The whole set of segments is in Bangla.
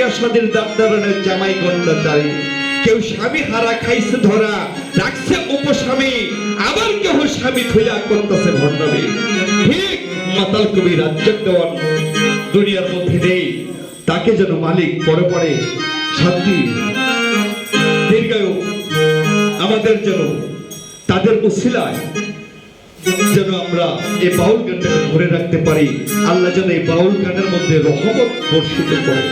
বিয়া শাদির দাবদারণের জামাই গন্ডাচারী, কেউ স্বামী হারা খাইছে ধরা রাখছে উপস্বামী, আবার কেউ স্বামী খুঁজা করতেছে ভণ্ডামি। ঠিক মাতাল কবি রাজ্জাক দেওয়ান দুনিয়ার মধ্যে নেই, তাকে যেন মালিক পরে পরে শান্তি দীর্ঘায়ু আমাদের যেন তাদের উসিলায় যেন আমরা এই বাউল গানটাকে ধরে রাখতে পারি। আল্লাহ যেন এই বাউল গানের মধ্যে রহমত বর্ষিত করে।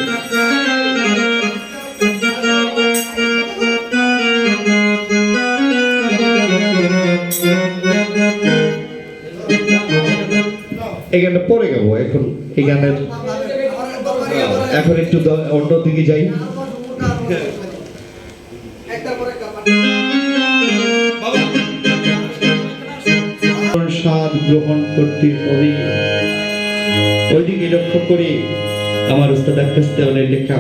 এই গানটা পরে গাবো, এখন এই গানের এখন একটু অন্য দিকে যাই। স্বাদ গ্রহণ করতে হবে, ওইদিকে লক্ষ্য করে আমার উস্তাদ আক্কাস দেওয়ানের লেখা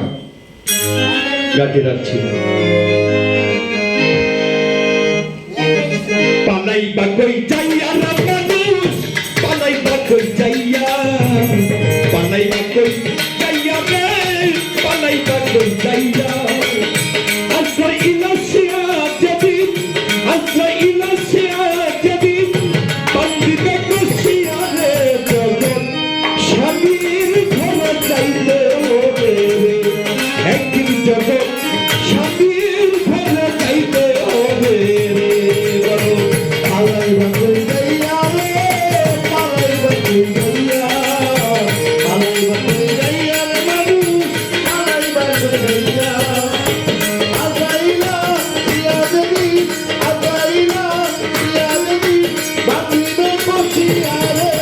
গাতে যাচ্ছি। পালাই বা কই যাইয়া না মানুষ, পালাই বা কই যাইয়া, পালাই বা কই যাইয়া রে, পালাই বা কই যাইয়া, আসলে ইলাসিয়া যদি, আসলে ইলাসিয়া যদি বন্দিতে কুশিয়া রে জগৎ স্বামীর ঘরে যাইতে হবে, একদিন জগৎ স্বামীর ঘরে যাইতে হবে রে। পালাই বা কই যাইয়া রে, পালাই বা কই যাইয়া, পালাই বা কই যাইয়া রে মানুষ, পালাই বা কই যাইয়া, আজাইলা ইয়া দেবী, আজাইলা ইয়া দেবী বাতিবে বসিয়া রে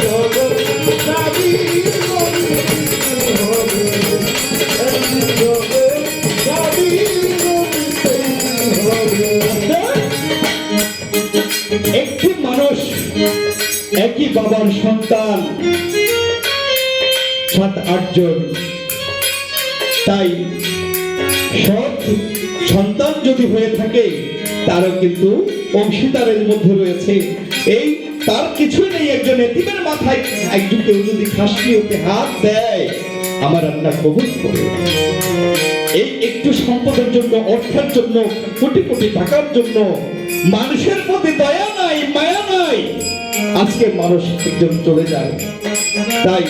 জগৎ স্বামীর ঘরে হবে, একদিন জগৎ স্বামীর ঘরে হবে। একটি মানুষ একই বাবার সন্তান 7-8 জন, তাই সৎ সন্তান যদি হয়ে থাকে তারও কিন্তু অংশীদারের মধ্যে রয়েছে। এই তার কিছুই নেই, একজন এতিমের মাথায় একজন কেউ যদি খাসনি ওকে হাত দেয়, আমার আল্লাহ কবুল করে। এই একটু সম্পদের জন্য, অর্থের জন্য, কোটি কোটি টাকার জন্য মানুষের প্রতি দয়া নাই, মায়া নাই, আজকে মানুষ একজন চলে যায়। তাই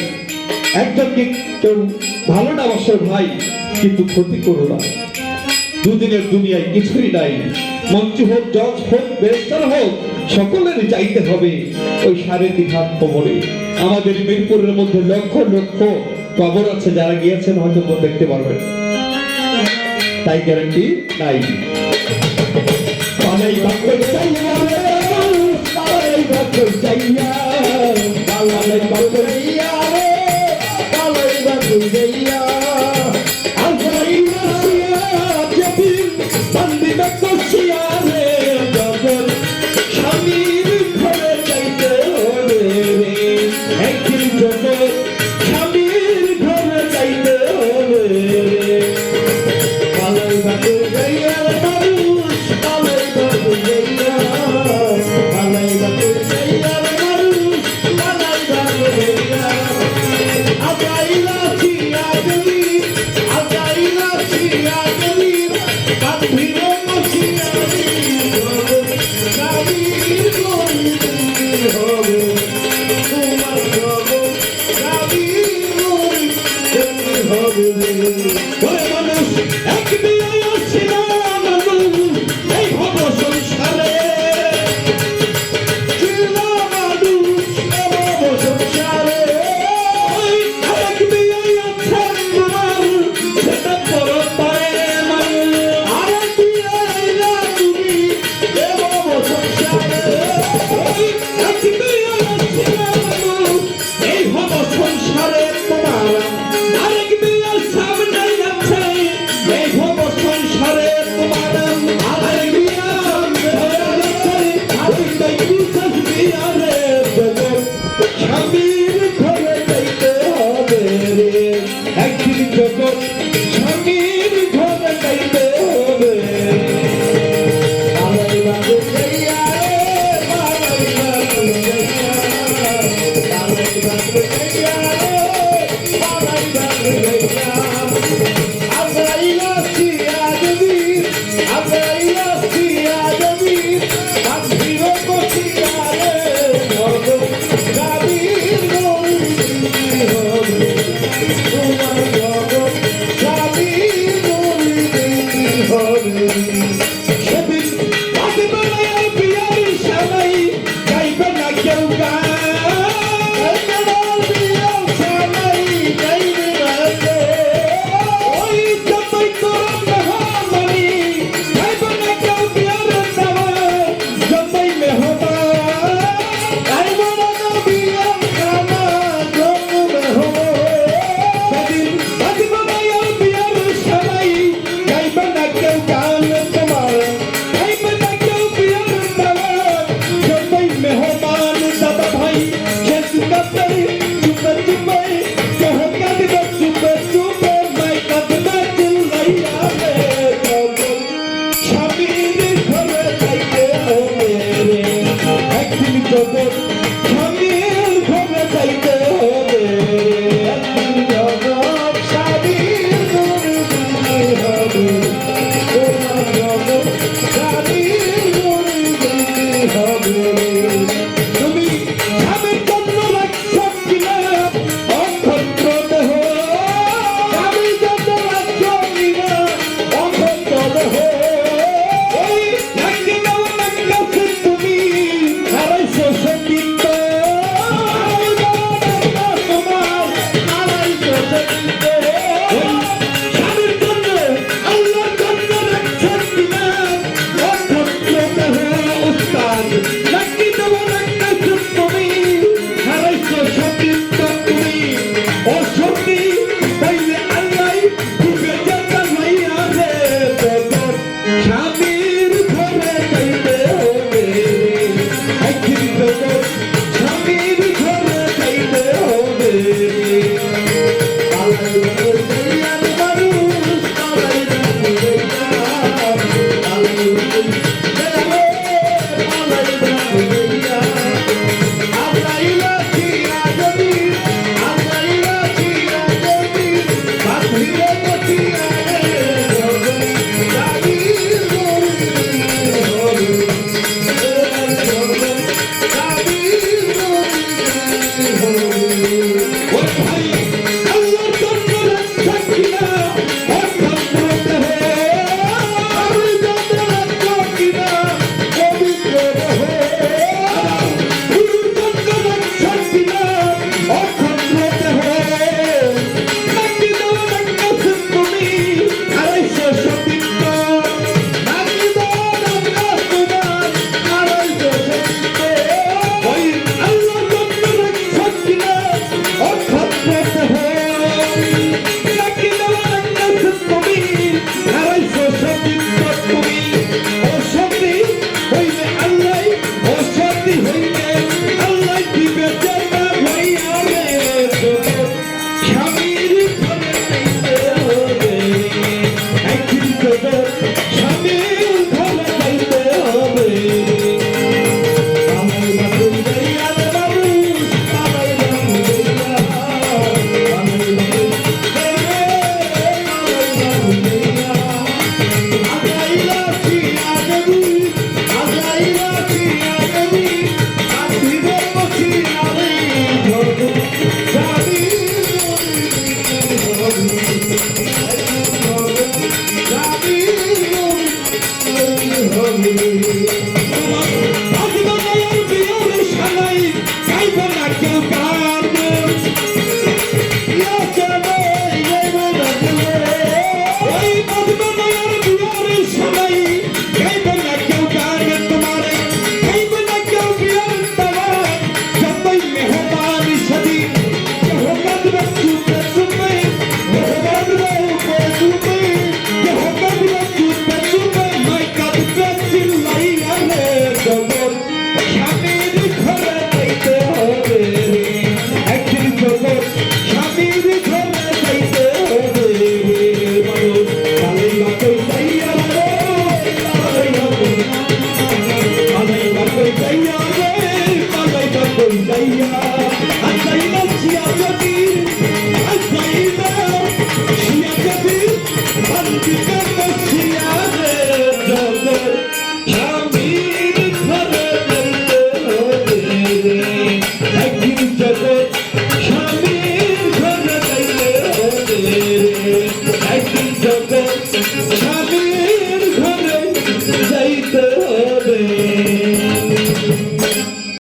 একজনকে কেউ ভালো না বাসার ভাই, কিন্তু ক্ষতি করো না। দুদিনের দুনিয়ায় কিছুই নাই, মন্ত্রী হোক, জজ হোক, ব্যারিস্টার হোক, সকলেরই চাইতে হবে ওই 3.5 হাত কবরে। আমাদের মিরপুরের মধ্যে লক্ষ লক্ষ কবর আছে, যারা গিয়েছেন হয়তো দেখতে পারবেন, তাই গ্যারান্টি নাই। পালাই বা কই যাইয়া রে, পালাই বা কই যাইয়া, পালাই বা কই যাইয়া রে, পালাই বা কই যাইয়া, আজাইলা সিয়া যদি বন্দিবে কুশিয়া রে জগৎ স্বামীর ঘরে যাইতে হবে রে, একদিন জগৎ স্বামীর ঘরে যাইতে হবে রে। পালাই বা কই যাইয়া মানুষ, পালাই বা কই যাইয়া, পালাই বা কই যাইয়া মানুষ, পালাই বা কই যাইয়া, আজাইলা সিয়া যদি, আজাইলা সিয়া যদি বাতিবে বসিয়া রে জগৎ স্বামীর ঘরে যাইতে হবে, তোমার জগৎ স্বামীর ঘরে যাইতে হবে রে। ওরে মানুষ এক বিয়ে আসছে না মানুষ এই ভব সংসারে, ছিল মানুষ এই ভব সংসারে, ওই আরেক বিয়ে আছে তোমার, সেটা করো পারে মানুষ, আরেক বিয়ে আইলা তুমি এই ভব সংসারে, ওই এক বিয়ে আসছে না মানুষ এই ভব সংসারে তোমার, আরেক বিয়ে সামনে আছে এই ভব সংসারে তোমার, আরেক বিয়ে আছে ওইটাই বিশ্বাস বিয়া রে জগৎ স্বামীর ঘরে যাইতে হবে রে, একদিন জগৎ স্বামীর ঘরে যাইতে হবে। পালাই বা কই যাইয়া রে, পালাই বা কই যাইয়া, পালাই বা কই যাইয়া রে, পালাই বা কই যাইয়া, জগৎ স্বামীর ঘরে যাইতে হবে, একদিন জগৎ স্বামীর ঘরে যেতে হবে, তোমার জগৎ স্বামীর ঘরে যেতে হবে। তুমি স্বামীর জন্য রাক্ষস কিনা অক্ষত্র দেহ, স্বামীর জন্য রাক্ষস কিনা অক্ষত্র দেহ। ওই নাকি নাও নাকাছে তুমি হারাইছো সতীত্ব, তোমার হারাইছো সতীত্ব। স্বামীর জন্য আল্লাহর জন্য রাক্ষস কিনা অক্ষত্র দেহ, উস্তাদ নাকি নাও নাকাছে তুমি হারাইছো সতীত্ব, তুমি